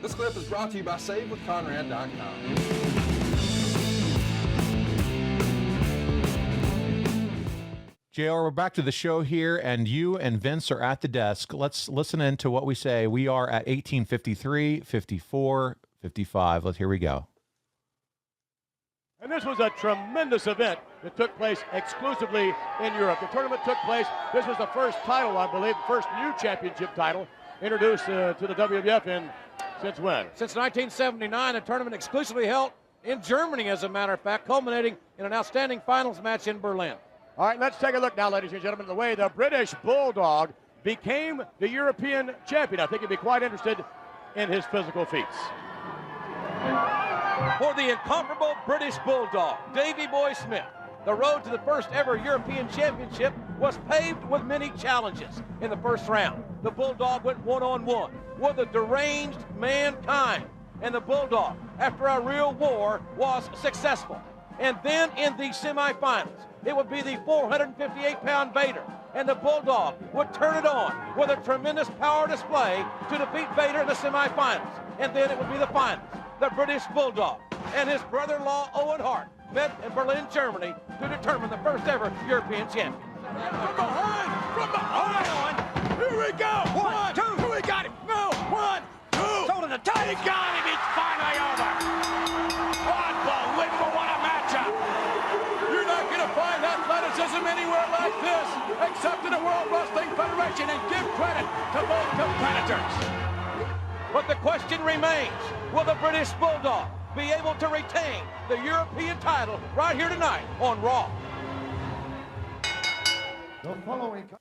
This clip is brought to you by SaveWithConrad.com. JR, we're back to the show here, and you and Vince are at the desk. Let's listen in to what we say. We are at 1853, 54, 55. Here we go. And this was a tremendous event that took place exclusively in Europe. The tournament took place. This was the first title, I believe, the first new championship title introduced to the WWF since when? Since 1979, a tournament exclusively held in Germany, as a matter of fact, culminating in an outstanding finals match in Berlin. All right, let's take a look now, ladies and gentlemen, the way the British Bulldog became the European champion. I think you'd be quite interested in his physical feats. For the incomparable British Bulldog, Davey Boy Smith, the road to the first ever European Championship was paved with many challenges. In the first round, the Bulldog went one-on-one with a deranged Mankind, and the Bulldog, after a real war, was successful. And then in the semifinals, it would be the 458-pound Vader, and the Bulldog would turn it on with a tremendous power display to defeat Vader in the semifinals. And then it would be the finals. The British Bulldog and his brother-in-law Owen Hart met in Berlin, Germany to determine the first ever European champion. From behind, here we go. One, two, we got him. No, one, two. Shoulder to tie. He got him. It's finally over. Unbelievable, what a matchup. You're not going to find athleticism anywhere like this, except in the World Wrestling Federation, and give credit to both competitors. But the question remains, will the British Bulldog be able to retain the European title right here tonight on Raw?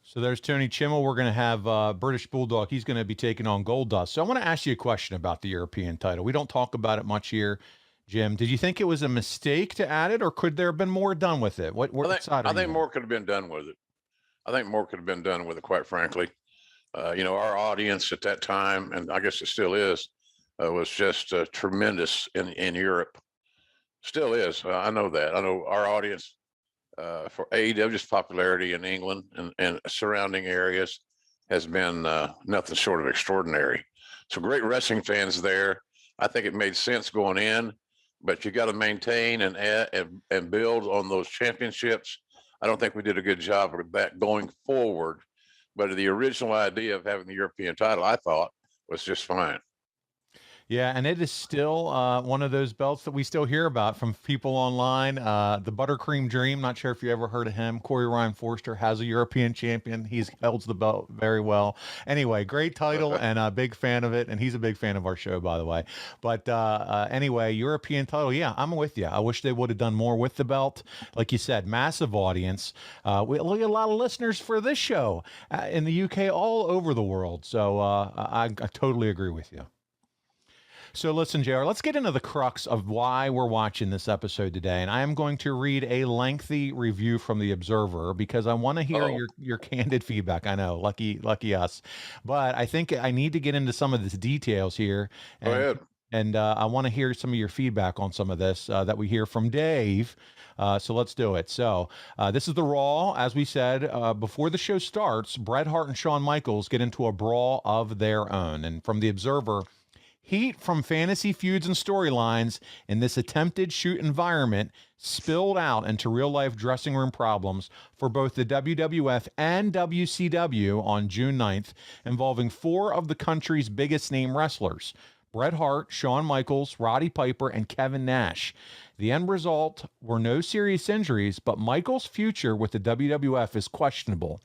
So there's Tony Chimmel. We're going to have British Bulldog. He's going to be taking on Goldust. So I want to ask you a question about the European title. We don't talk about it much here. Jim, did you think it was a mistake to add it, or could there have been more done with it? I think more could have been done with it. I think more could have been done with it, quite frankly. Our audience at that time, and I guess it still is, was just tremendous in Europe. Still is. I know that. I know our audience for AEW's popularity in England and surrounding areas has been nothing short of extraordinary. So great wrestling fans there. I think it made sense going in, but you got to maintain and add and build on those championships. I don't think we did a good job of that going forward. But the original idea of having the European title, I thought, was just fine. Yeah, and it is still one of those belts that we still hear about from people online. The Buttercream Dream, not sure if you ever heard of him. Corey Ryan Forster has a European champion. He holds the belt very well. Anyway, great title and a big fan of it. And he's a big fan of our show, by the way. But anyway, European title, yeah, I'm with you. I wish they would have done more with the belt. Like you said, massive audience. We look at a lot of listeners for this show in the UK, all over the world. So I totally agree with you. So listen, JR, let's get into the crux of why we're watching this episode today. And I am going to read a lengthy review from The Observer because I want to hear your candid feedback. I know, lucky us. But I think I need to get into some of the details here. Go ahead. And I want to hear some of your feedback on some of this that we hear from Dave. So let's do it. So this is the Raw. As we said, before the show starts, Bret Hart and Shawn Michaels get into a brawl of their own. And from The Observer, heat from fantasy feuds and storylines in this attempted shoot environment spilled out into real-life dressing room problems for both the WWF and WCW on June 9th, involving four of the country's biggest name wrestlers: Bret Hart, Shawn Michaels, Roddy Piper, and Kevin Nash. The end result were no serious injuries, but Michaels' future with the WWF is questionable.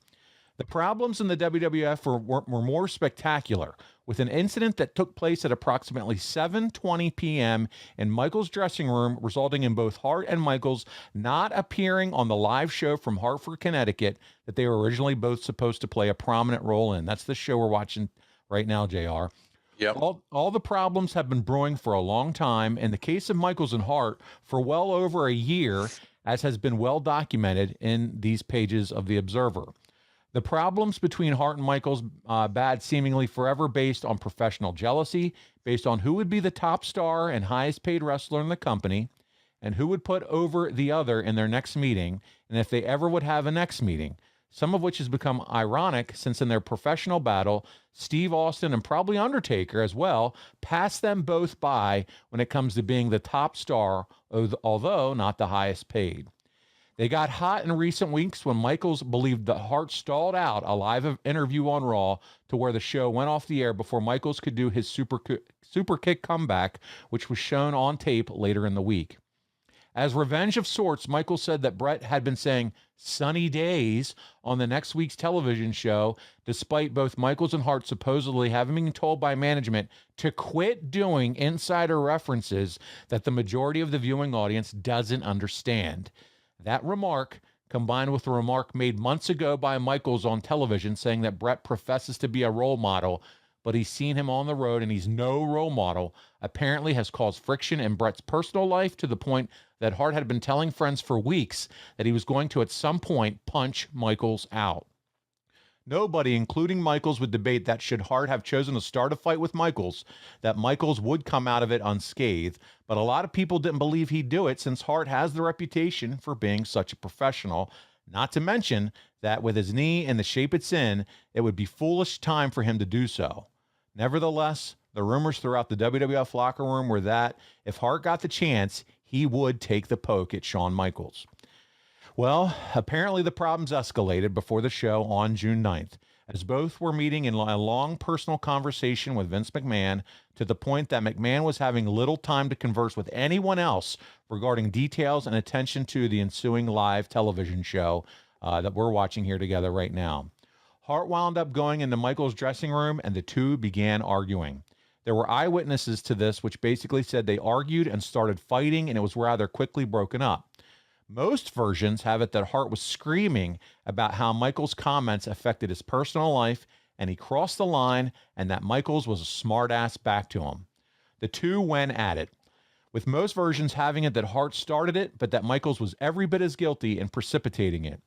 The problems in the WWF were more spectacular, with an incident that took place at approximately 7:20 p.m. in Michaels' dressing room, resulting in both Hart and Michaels not appearing on the live show from Hartford, Connecticut, that they were originally both supposed to play a prominent role in. That's the show we're watching right now, JR. Yep. All the problems have been brewing for a long time. In the case of Michaels and Hart, for well over a year, as has been well documented in these pages of The Observer. The problems between Hart and Michaels bad seemingly forever based on professional jealousy, based on who would be the top star and highest paid wrestler in the company, and who would put over the other in their next meeting, and if they ever would have a next meeting. some of which has become ironic since in their professional battle, Steve Austin and probably Undertaker as well passed them both by when it comes to being the top star, although not the highest paid. They got hot in recent weeks when Michaels believed that Hart stalled out a live interview on Raw to where the show went off the air before Michaels could do his super kick comeback, which was shown on tape later in the week. As revenge of sorts, Michaels said that Bret had been saying sunny days on the next week's television show, despite both Michaels and Hart supposedly having been told by management to quit doing insider references that the majority of the viewing audience doesn't understand. That remark, combined with a remark made months ago by Michaels on television saying that Bret professes to be a role model, but he's seen him on the road and he's no role model, apparently has caused friction in Bret's personal life to the point that Hart had been telling friends for weeks that he was going to at some point punch Michaels out. Nobody, including Michaels, would debate that should Hart have chosen to start a fight with Michaels, that Michaels would come out of it unscathed, but a lot of people didn't believe he'd do it since Hart has the reputation for being such a professional, not to mention that with his knee in the shape it's in, it would be foolish time for him to do so. Nevertheless, the rumors throughout the WWF locker room were that if Hart got the chance, he would take the poke at Shawn Michaels. Well, apparently the problems escalated before the show on June 9th, as both were meeting in a long personal conversation with Vince McMahon to the point that McMahon was having little time to converse with anyone else regarding details and attention to the ensuing live television show that we're watching here together right now. Hart wound up going into Michaels' dressing room and the two began arguing. There were eyewitnesses to this, which basically said they argued and started fighting, and it was rather quickly broken up. Most versions have it that Hart was screaming about how Michaels' comments affected his personal life and he crossed the line and that Michaels was a smartass back to him. The two went at it, with most versions having it that Hart started it, but that Michaels was every bit as guilty in precipitating it.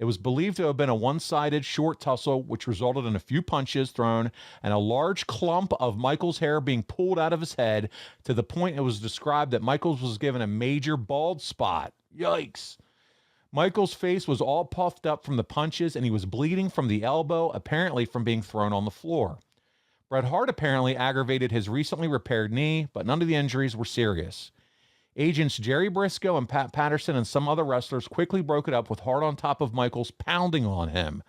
It was believed to have been a one-sided short tussle, which resulted in a few punches thrown and a large clump of Michaels' hair being pulled out of his head to the point it was described that Michaels was given a major bald spot. Yikes. Michaels' face was all puffed up from the punches and he was bleeding from the elbow, apparently from being thrown on the floor. Bret Hart apparently aggravated his recently repaired knee, but none of the injuries were serious. Agents Jerry Briscoe and Pat Patterson and some other wrestlers quickly broke it up with Hart on top of Michaels, pounding on him.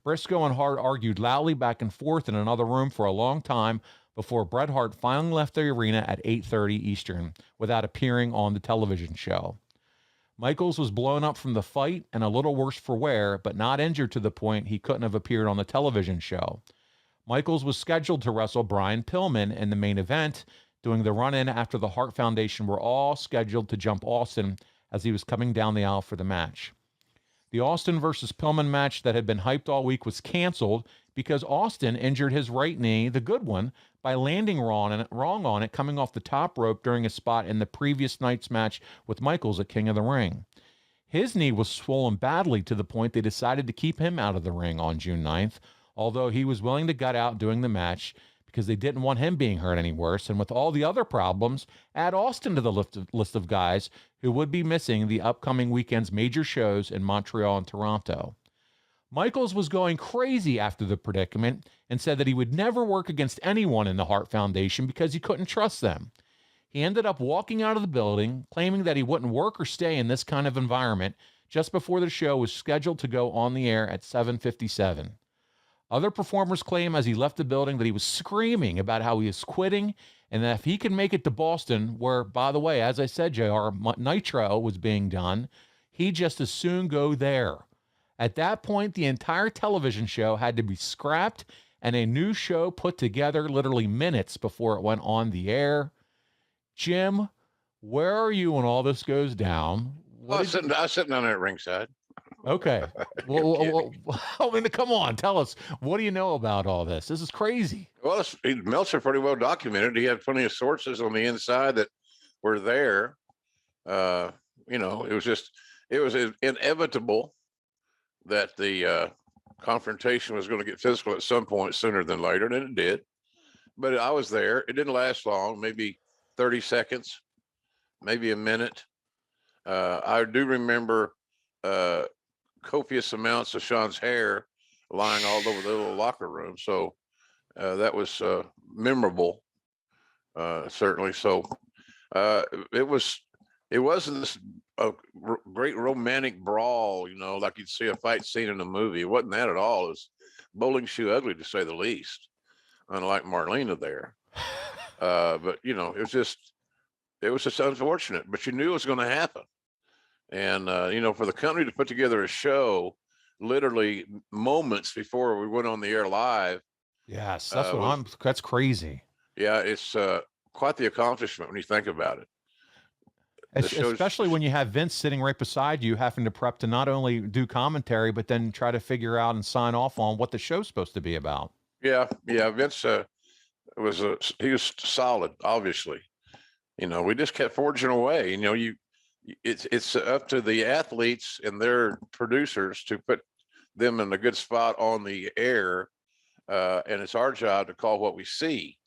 Briscoe and Hart argued loudly back and forth in another room for a long time before Bret Hart finally left the arena at 8:30 Eastern without appearing on the television show. Michaels was blown up from the fight and a little worse for wear, but not injured to the point he couldn't have appeared on the television show. Michaels was scheduled to wrestle Brian Pillman in the main event, doing the run-in after the Hart Foundation were all scheduled to jump Austin as he was coming down the aisle for the match. The Austin versus Pillman match that had been hyped all week was canceled because Austin injured his right knee, the good one, by landing wrong on it coming off the top rope during a spot in the previous night's match with Michaels at King of the Ring. His knee was swollen badly to the point they decided to keep him out of the ring on June 9th, although he was willing to gut out doing the match because they didn't want him being hurt any worse, and with all the other problems, add Austin to the list of guys who would be missing the upcoming weekend's major shows in Montreal and Toronto. Michaels was going crazy after the predicament and said that he would never work against anyone in the Hart Foundation because he couldn't trust them. He ended up walking out of the building, claiming that he wouldn't work or stay in this kind of environment just before the show was scheduled to go on the air at 7:57. Other performers claim as he left the building that he was screaming about how he was quitting and that if he could make it to Boston, where, by the way, as I said, JR, Nitro was being done, he'd just as soon go there. At that point, the entire television show had to be scrapped and a new show put together literally minutes before it went on the air. Jim, where are you when all this goes down? I was sitting down there at ringside. Okay. Well, I mean, come on, tell us. What do you know about all this? This is crazy. Well, Meltzer pretty well documented. He had plenty of sources on the inside that were there. It was inevitable that the confrontation was going to get physical at some point sooner than later, and it did. But I was there. It didn't last long, maybe 30 seconds, maybe a minute. I do remember copious amounts of Sean's hair lying all over the little locker room. So that was memorable, certainly. So it wasn't this great romantic brawl, you know, like you'd see a fight scene in a movie. It wasn't that at all. It was bowling shoe ugly, to say the least, unlike Marlena there. But, you know, it was just unfortunate, but you knew it was going to happen. And, you know, for the company to put together a show literally moments before we went on the air live. Yes, that's crazy. Yeah, it's quite the accomplishment when you think about it. Especially when you have Vince sitting right beside you, having to prep to not only do commentary, but then try to figure out and sign off on what the show's supposed to be about. Yeah. Vince he was solid, obviously. You know, we just kept forging away. You know, it's up to the athletes and their producers to put them in a good spot on the air, and it's our job to call what we see.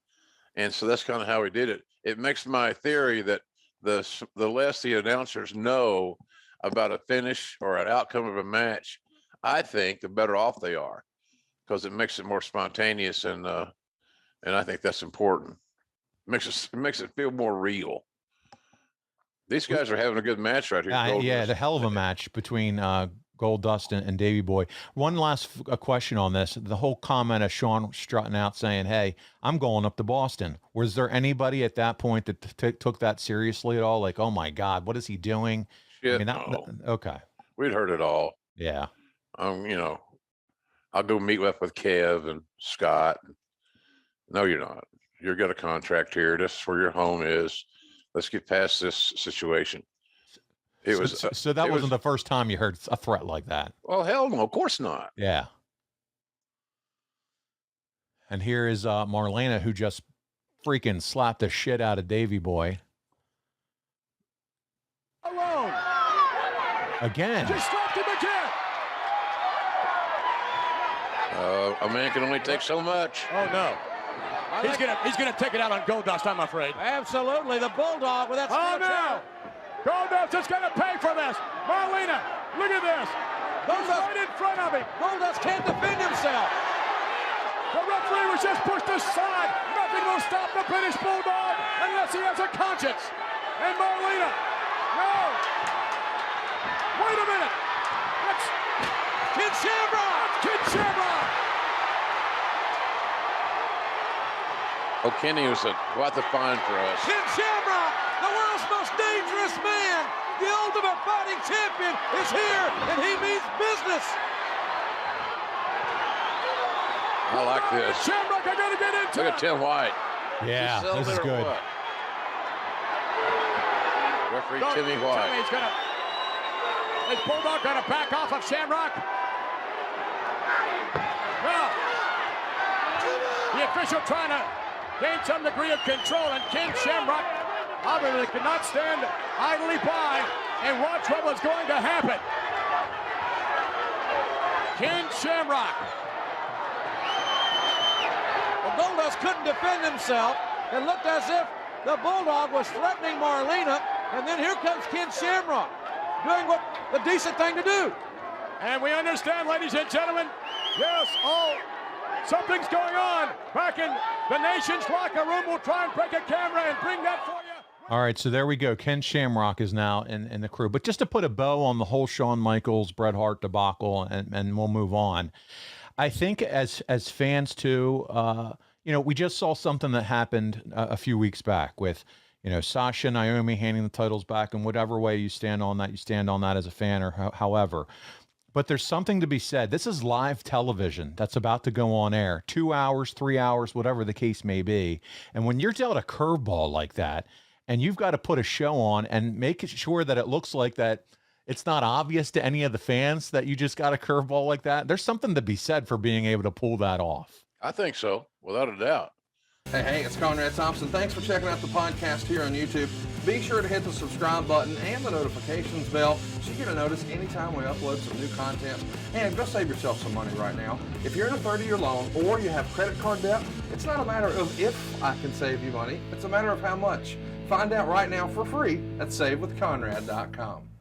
And so that's kind of how we did it. It makes my theory that the less the announcers know about a finish or an outcome of a match, I think the better off they are, because it makes it more spontaneous, and I think that's important. It makes it feel more real. These guys are having a good match right here. Yeah, the hell of a match between Goldust and Davey Boy. One last question on this. The whole comment of Sean strutting out saying, hey, I'm going up to Boston. Was there anybody at that point that took that seriously at all? Like, oh my God, what is he doing? Shit, no. Okay. We'd heard it all. Yeah. You know, I'll go meet up with Kev and Scott. No, you're not. You've got a contract here. This is where your home is. Let's get past this situation. So that wasn't the first time you heard a threat like that. Well, hell no, of course not. Yeah. And here is Marlena, who just freaking slapped the shit out of Davey Boy. Alone. Again. Just slapped him again. A man can only take so much. Oh no. He's gonna take it out on Goldust, I'm afraid. Absolutely, the Bulldog with that. Oh no! Goldust is gonna pay for this. Marlena, look at this. Goldust right in front of him. Goldust can't defend himself. The referee was just pushed aside. Nothing will stop the British Bulldog unless he has a conscience. And Marlena, no. Wait a minute. That's Kid Shamrock. Kid Shamrock. Oh, Kenny was quite the find for us. Kid Shamrock, the world's most dangerous man, the ultimate fighting champion, is here, and he means business. I like this. Shamrock, I gotta get into Look at Tim White. Yeah, this is good. Referee Timmy White. Is Bulldog gonna back off of Shamrock? No. The official trying to gain some degree of control, and Ken Shamrock obviously could not stand idly by and watch what was going to happen. Ken Shamrock. Well, Goldust couldn't defend himself. It looked as if the Bulldog was threatening Marlena, and then here comes Ken Shamrock doing what the decent thing to do. And we understand, ladies and gentlemen, yes, something's going on back in the nation's locker room. We'll try and break a camera and bring that for you. All right, so there we go. Ken Shamrock is now in the crew. But just to put a bow on the whole Shawn Michaels, Bret Hart debacle, and we'll move on. I think as fans too, you know, we just saw something that happened a few weeks back with, you know, Sasha and Naomi handing the titles back, and whatever way you stand on that as a fan, or however. But there's something to be said. This is live television that's about to go on air, 2 hours, 3 hours, whatever the case may be. And when you're dealt a curveball like that, and you've got to put a show on and make sure that it looks like that it's not obvious to any of the fans that you just got a curveball like that, there's something to be said for being able to pull that off. I think so, without a doubt. Hey, it's Conrad Thompson. Thanks for checking out the podcast here on YouTube. Be sure to hit the subscribe button and the notifications bell so you get a notice anytime we upload some new content. And go save yourself some money right now. If you're in a 30-year loan or you have credit card debt, it's not a matter of if I can save you money. It's a matter of how much. Find out right now for free at SaveWithConrad.com.